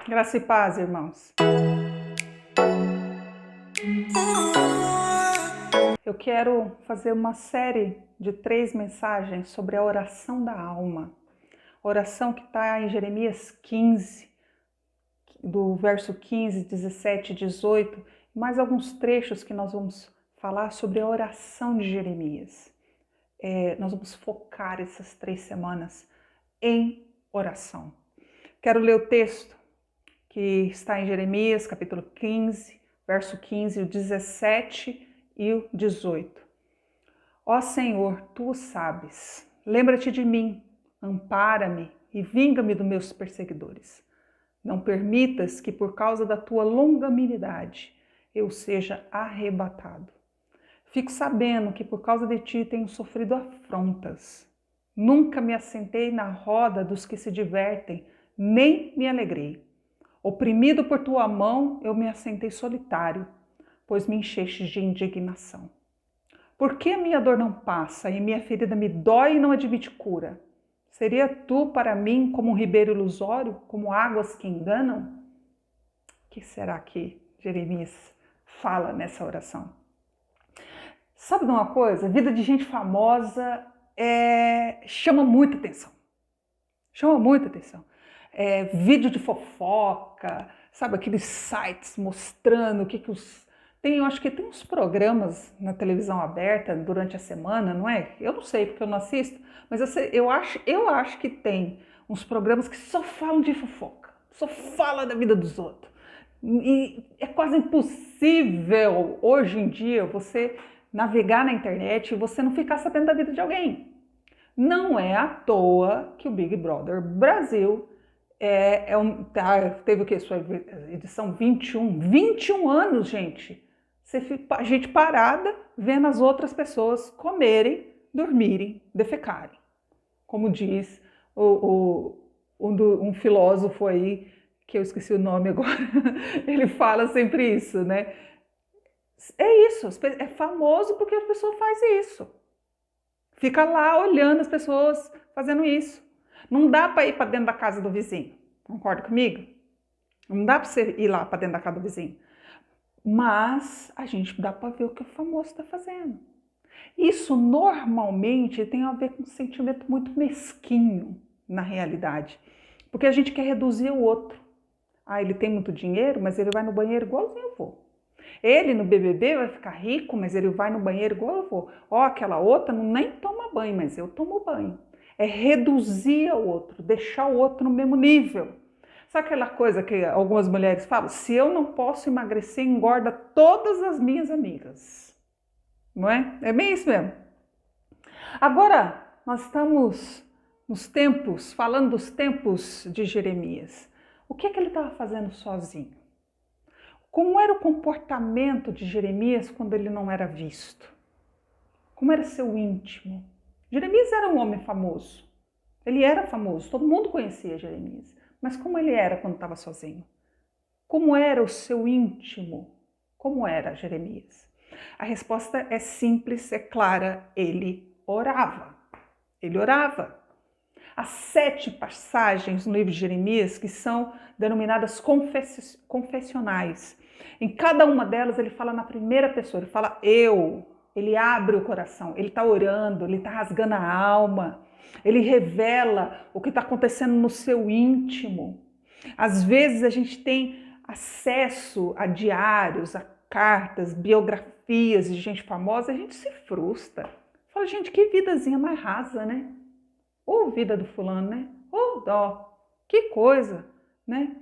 Graça e paz, irmãos. Eu quero fazer uma série de 3 mensagens sobre a oração da alma. Oração que está em Jeremias 15, do verso 15, 17 e 18, mais alguns trechos que nós vamos falar sobre a oração de Jeremias. Nós vamos focar essas 3 semanas em oração. Quero ler o texto que está em Jeremias, capítulo 15, verso 15, o 17 e o 18. Ó Senhor, tu o sabes, lembra-te de mim, ampara-me e vinga-me dos meus perseguidores. Não permitas que por causa da tua longanimidade eu seja arrebatado. Fico sabendo que por causa de ti tenho sofrido afrontas. Nunca me assentei na roda dos que se divertem, nem me alegrei. Oprimido por tua mão, eu me assentei solitário, pois me encheste de indignação. Por que a minha dor não passa e minha ferida me dói e não admite cura? Seria tu para mim como um ribeiro ilusório, como águas que enganam? O que será que Jeremias fala nessa oração? Sabe de uma coisa? A vida de gente famosa chama muita atenção. Chama muita atenção. Vídeo de fofoca, sabe, aqueles sites mostrando o que os... eu acho que tem uns programas na televisão aberta durante a semana, não é? Eu não sei porque eu não assisto, mas eu acho que tem uns programas que só falam de fofoca, só fala da vida dos outros. E é quase impossível hoje em dia você navegar na internet e você não ficar sabendo da vida de alguém. Não é à toa que o Big Brother Brasil teve o que? Sua edição 21 anos, gente. A gente parada vendo as outras pessoas comerem, dormirem, defecarem. Como diz um filósofo aí, que eu esqueci o nome agora, ele fala sempre isso, né? É isso, é famoso porque a pessoa faz isso. Fica lá olhando as pessoas fazendo isso. Não dá para ir para dentro da casa do vizinho, concorda comigo? Não dá para você ir lá para dentro da casa do vizinho. Mas a gente dá para ver o que o famoso está fazendo. Isso normalmente tem a ver com um sentimento muito mesquinho na realidade. Porque a gente quer reduzir o outro. Ah, ele tem muito dinheiro, mas ele vai no banheiro igualzinho eu vou. Ele no BBB vai ficar rico, mas ele vai no banheiro igual eu vou. Ó, aquela outra nem toma banho, mas eu tomo banho. É reduzir o outro, deixar o outro no mesmo nível. Sabe aquela coisa que algumas mulheres falam? Se eu não posso emagrecer, engorda todas as minhas amigas. Não é? É bem isso mesmo. Agora, nós estamos nos tempos, falando dos tempos de Jeremias. O que ele estava fazendo sozinho? Como era o comportamento de Jeremias quando ele não era visto? Como era seu íntimo? Jeremias era um homem famoso. Ele era famoso, todo mundo conhecia Jeremias. Mas como ele era quando estava sozinho? Como era o seu íntimo? Como era Jeremias? A resposta é simples, é clara. Ele orava. Ele orava. Há 7 passagens no livro de Jeremias que são denominadas confessionais. Em cada uma delas ele fala na primeira pessoa, ele fala eu, ele abre o coração, ele está orando, ele está rasgando a alma, ele revela o que está acontecendo no seu íntimo. Às vezes a gente tem acesso a diários, a cartas, biografias de gente famosa, a gente se frustra. Fala, gente, que vidazinha mais rasa, né? Ô vida do fulano, né? Ô dó, que coisa, né?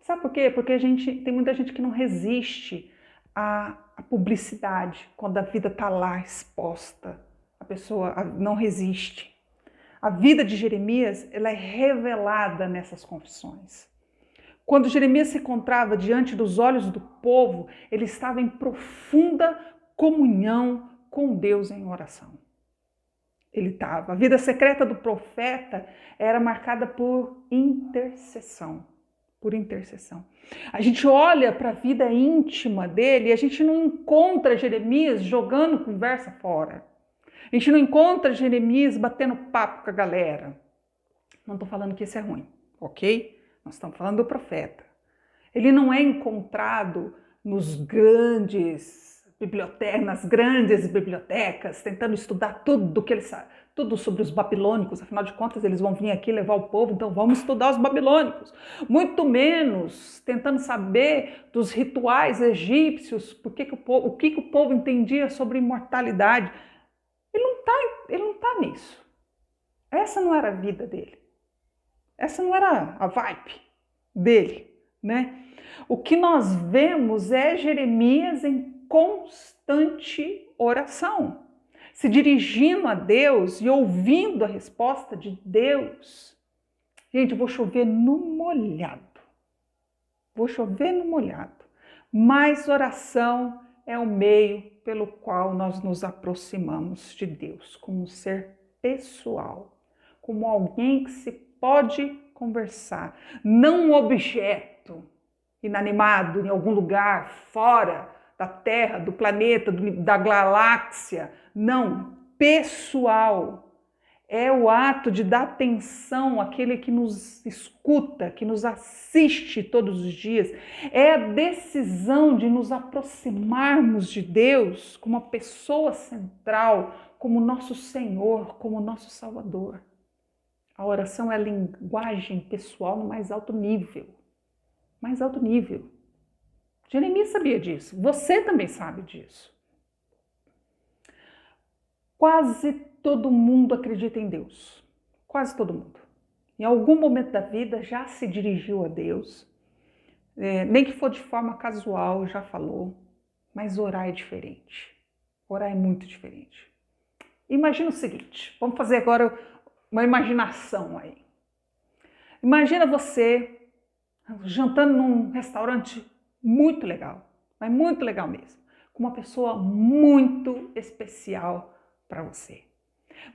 Sabe por quê? Porque tem muita gente que não resiste à publicidade, quando a vida está lá exposta. A pessoa não resiste. A vida de Jeremias, ela é revelada nessas confissões. Quando Jeremias se encontrava diante dos olhos do povo, ele estava em profunda comunhão com Deus em oração. Ele estava. A vida secreta do profeta era marcada por intercessão. Por intercessão. A gente olha para a vida íntima dele e a gente não encontra Jeremias jogando conversa fora. A gente não encontra Jeremias batendo papo com a galera. Não estou falando que isso é ruim, ok? Nós estamos falando do profeta. Ele não é encontrado nos grandes bibliotecas, nas grandes bibliotecas, tentando estudar tudo que ele sabe, tudo sobre os babilônicos. Afinal de contas, eles vão vir aqui levar o povo, então vamos estudar os babilônicos. Muito menos tentando saber dos rituais egípcios, o que o povo entendia sobre imortalidade. Ele não tá nisso. Essa não era a vida dele. Essa não era a vibe dele, né? O que nós vemos é Jeremias em constante oração, se dirigindo a Deus e ouvindo a resposta de Deus. Gente, eu vou chover no molhado. Vou chover no molhado. Mas oração é o meio pelo qual nós nos aproximamos de Deus, como um ser pessoal, como alguém que se pode conversar, não um objeto inanimado em algum lugar fora da Terra, do planeta, da galáxia. Não, pessoal. É o ato de dar atenção àquele que nos escuta, que nos assiste todos os dias. É a decisão de nos aproximarmos de Deus como uma pessoa central, como nosso Senhor, como nosso Salvador. A oração é a linguagem pessoal no mais alto nível. Mais alto nível. Jeremias sabia disso. Você também sabe disso. Quase todo mundo acredita em Deus. Quase todo mundo. Em algum momento da vida já se dirigiu a Deus. Nem que for de forma casual, já falou. Mas orar é diferente. Orar é muito diferente. Imagina o seguinte. Vamos fazer agora uma imaginação aí. Imagina você jantando num restaurante muito legal, mas muito legal mesmo, com uma pessoa muito especial para você.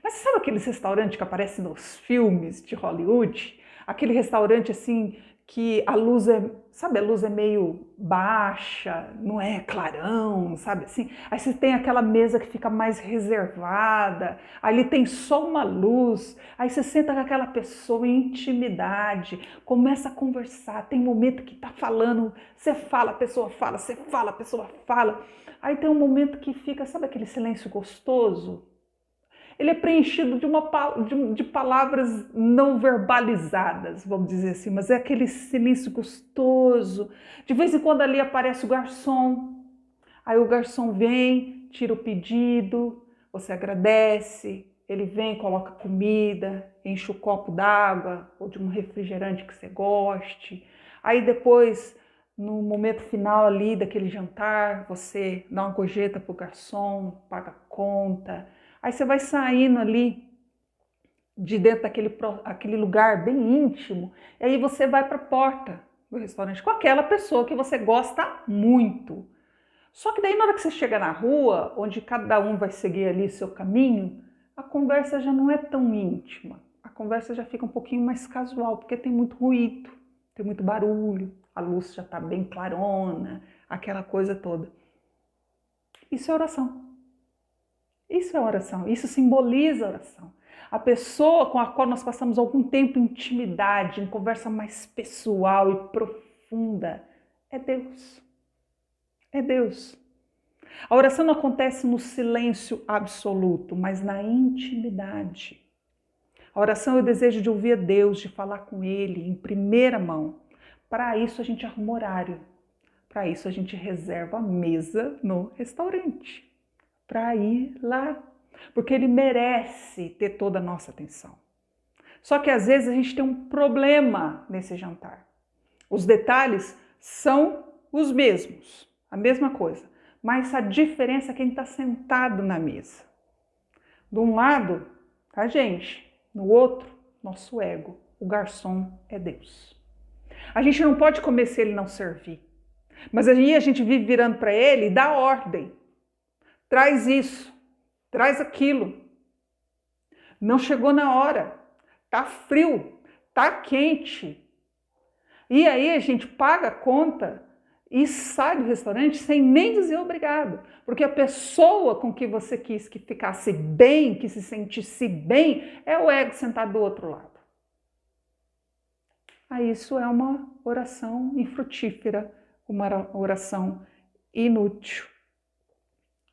Mas sabe aqueles restaurantes que aparecem nos filmes de Hollywood? Aquele restaurante assim que a luz a luz é meio baixa, não é clarão, sabe assim? Aí você tem aquela mesa que fica mais reservada, ali tem só uma luz, aí você senta com aquela pessoa em intimidade, começa a conversar, tem momento que tá falando, você fala, a pessoa fala, você fala, a pessoa fala, aí tem um momento que fica, sabe aquele silêncio gostoso? Ele é preenchido de palavras não verbalizadas, vamos dizer assim, mas é aquele silêncio gostoso. De vez em quando ali aparece o garçom, aí o garçom vem, tira o pedido, você agradece, ele vem, coloca comida, enche o copo d'água ou de um refrigerante que você goste. Aí depois, no momento final ali daquele jantar, você dá uma gorjeta para o garçom, paga a conta. Aí você vai saindo ali de dentro daquele lugar bem íntimo, e aí você vai para a porta do restaurante com aquela pessoa que você gosta muito. Só que daí na hora que você chega na rua, onde cada um vai seguir ali seu caminho, a conversa já não é tão íntima. A conversa já fica um pouquinho mais casual, porque tem muito ruído, tem muito barulho, a luz já está bem clarona, aquela coisa toda. Isso é oração. Isso é oração, isso simboliza a oração. A pessoa com a qual nós passamos algum tempo em intimidade, em conversa mais pessoal e profunda, é Deus. É Deus. A oração não acontece no silêncio absoluto, mas na intimidade. A oração é o desejo de ouvir a Deus, de falar com Ele em primeira mão. Para isso a gente arruma horário. Para isso a gente reserva a mesa no restaurante. Para ir lá, porque Ele merece ter toda a nossa atenção. Só que às vezes a gente tem um problema nesse jantar. Os detalhes são os mesmos, a mesma coisa, mas a diferença é quem está sentado na mesa. De um lado, a gente, no outro, nosso ego. O garçom é Deus. A gente não pode comer se Ele não servir, mas aí a gente vive virando para Ele e dá ordem. Traz isso, traz aquilo. Não chegou na hora, tá frio, tá quente. E aí a gente paga a conta e sai do restaurante sem nem dizer obrigado. Porque a pessoa com que você quis que ficasse bem, que se sentisse bem, é o ego sentado do outro lado. aí isso é uma oração infrutífera, uma oração inútil.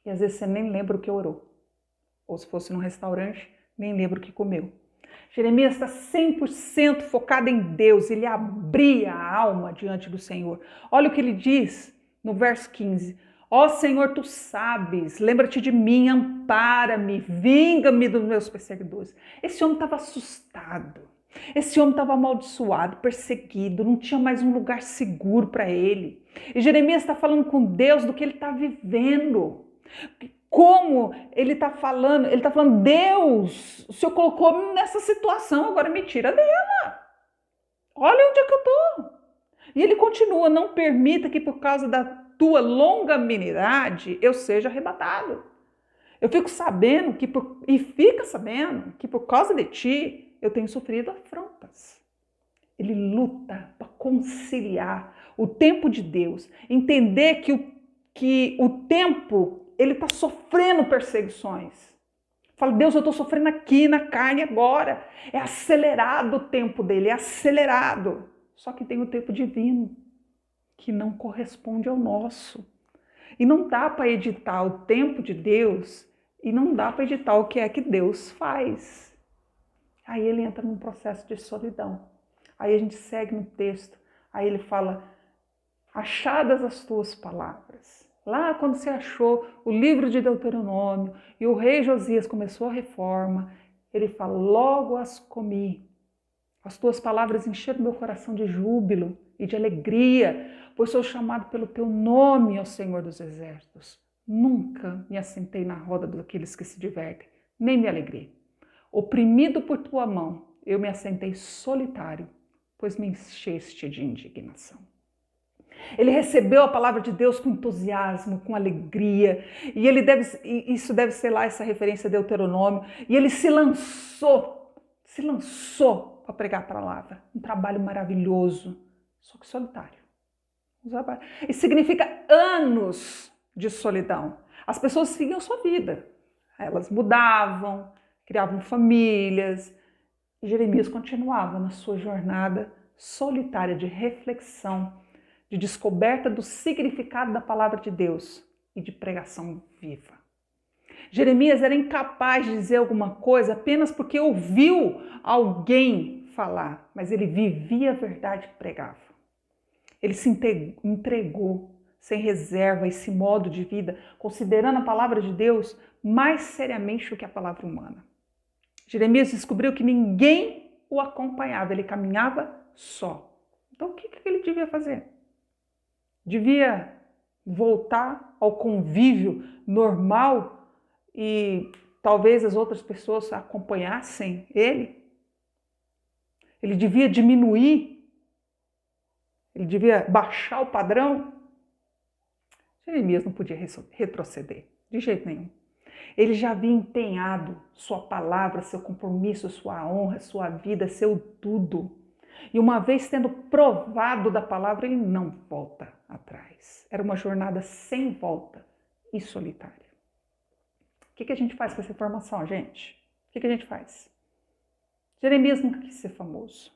E às vezes você nem lembra o que orou. Ou se fosse num restaurante, nem lembra o que comeu. Jeremias está 100% focado em Deus, ele abria a alma diante do Senhor. Olha o que ele diz no verso 15. Ó Senhor, tu sabes, lembra-te de mim, ampara-me, vinga-me dos meus perseguidores. Esse homem estava assustado, esse homem estava amaldiçoado, perseguido, não tinha mais um lugar seguro para ele. E Jeremias está falando com Deus do que ele está vivendo. Como ele está falando, Deus, o Senhor colocou-me nessa situação, agora me tira dela. Olha onde é que eu estou. E ele continua, não permita que por causa da tua longanimidade eu seja arrebatado. Eu fico sabendo fica sabendo que por causa de ti eu tenho sofrido afrontas. Ele luta para conciliar o tempo de Deus, entender que o tempo ele está sofrendo perseguições. Fala, Deus, eu estou sofrendo aqui na carne agora. É acelerado o tempo dele, é acelerado. Só que tem o tempo divino, que não corresponde ao nosso. E não dá para editar o tempo de Deus e não dá para editar o que é que Deus faz. Aí ele entra num processo de solidão. Aí a gente segue no texto. Aí ele fala, achadas as tuas palavras. Lá quando você achou o livro de Deuteronômio e o rei Josias começou a reforma, ele fala, logo as comi. As tuas palavras encheram meu coração de júbilo e de alegria, pois sou chamado pelo teu nome, ó Senhor dos Exércitos. Nunca me assentei na roda daqueles que se divertem, nem me alegrei. Oprimido por tua mão, eu me assentei solitário, pois me encheste de indignação. Ele recebeu a palavra de Deus com entusiasmo, com alegria, e isso deve ser lá essa referência a Deuteronômio, e ele se lançou para pregar a palavra. Um trabalho maravilhoso, só que solitário. Isso significa anos de solidão. As pessoas seguiam sua vida, elas mudavam, criavam famílias, e Jeremias continuava na sua jornada solitária de reflexão, de descoberta do significado da palavra de Deus e de pregação viva. Jeremias era incapaz de dizer alguma coisa apenas porque ouviu alguém falar, mas ele vivia a verdade que pregava. Ele se entregou sem reserva a esse modo de vida, considerando a palavra de Deus mais seriamente do que a palavra humana. Jeremias descobriu que ninguém o acompanhava, ele caminhava só. Então o que ele devia fazer? Devia voltar ao convívio normal e talvez as outras pessoas acompanhassem ele? Ele devia diminuir? Ele devia baixar o padrão? Jeremias não podia retroceder, de jeito nenhum. Ele já havia empenhado sua palavra, seu compromisso, sua honra, sua vida, seu tudo. E uma vez tendo provado da palavra, ele não volta atrás. Era uma jornada sem volta e solitária. O que a gente faz com essa informação, gente? O que a gente faz? Jeremias nunca quis ser famoso.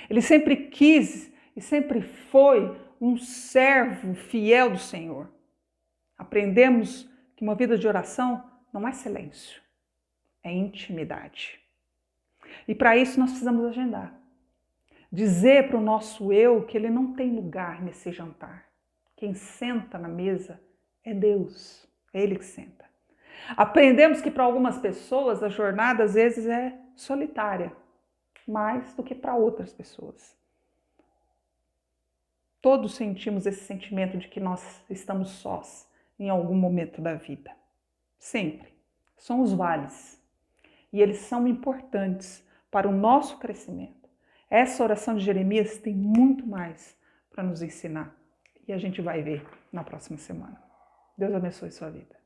Ele sempre quis e sempre foi um servo fiel do Senhor. Aprendemos que uma vida de oração não é silêncio, é intimidade. E para isso nós precisamos agendar. Dizer para o nosso eu que ele não tem lugar nesse jantar. Quem senta na mesa é Deus, é Ele que senta. Aprendemos que para algumas pessoas a jornada às vezes é solitária, mais do que para outras pessoas. Todos sentimos esse sentimento de que nós estamos sós em algum momento da vida. Sempre. São os vales. E eles são importantes para o nosso crescimento. Essa oração de Jeremias tem muito mais para nos ensinar. E a gente vai ver na próxima semana. Deus abençoe sua vida.